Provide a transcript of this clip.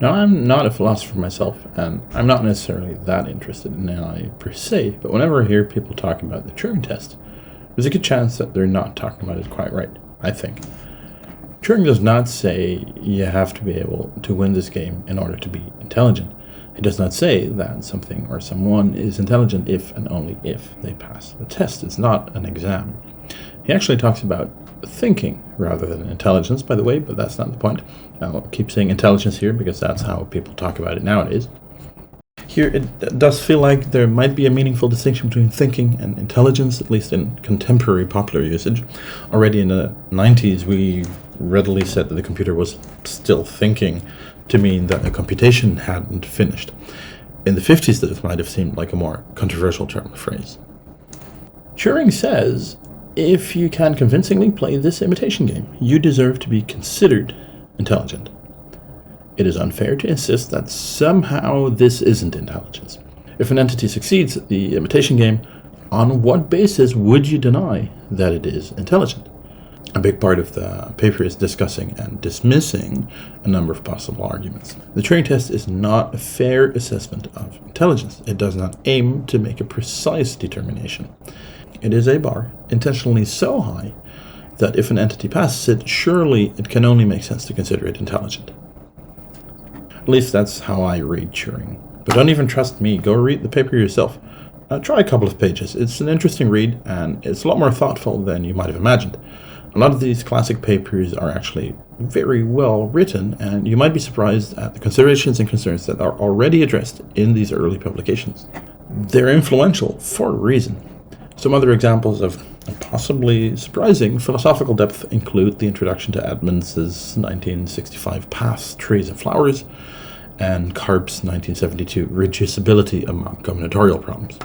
Now, I'm not a philosopher myself, and I'm not necessarily that interested in AI per se, but whenever I hear people talking about the Turing Test, there's a good chance that they're not talking about it quite right, I think. Turing does not say you have to be able to win this game in order to be intelligent. He does not say that something or someone is intelligent if and only if they pass the test. It's not an exam. He actually talks about thinking rather than intelligence, by the way, but that's not the point. I'll keep saying intelligence here because that's how people talk about it nowadays. Here, it does feel like there might be a meaningful distinction between thinking and intelligence, at least in contemporary popular usage. Already in the 90s, we readily said that the computer was still thinking to mean that a computation hadn't finished. In the 50s, this might have seemed like a more controversial term or phrase. Turing says, if you can convincingly play this imitation game, you deserve to be considered intelligent. It is unfair to insist that somehow this isn't intelligence. If an entity succeeds at the imitation game, on what basis would you deny that it is intelligent? A big part of the paper is discussing and dismissing a number of possible arguments. The Turing test is not a fair assessment of intelligence. It does not aim to make a precise determination. It is a bar intentionally so high that if an entity passes it, surely it can only make sense to consider it intelligent. At least that's how I read Turing. But don't even trust me, go read the paper yourself. Try a couple of pages. It's an interesting read, and it's a lot more thoughtful than you might have imagined. A lot of these classic papers are actually very well written, and you might be surprised at the considerations and concerns that are already addressed in these early publications. They're influential for a reason. Some other examples of possibly surprising philosophical depth include the introduction to Edmonds' 1965 Paths, Trees and Flowers, and Karp's 1972 Reducibility among Combinatorial Problems.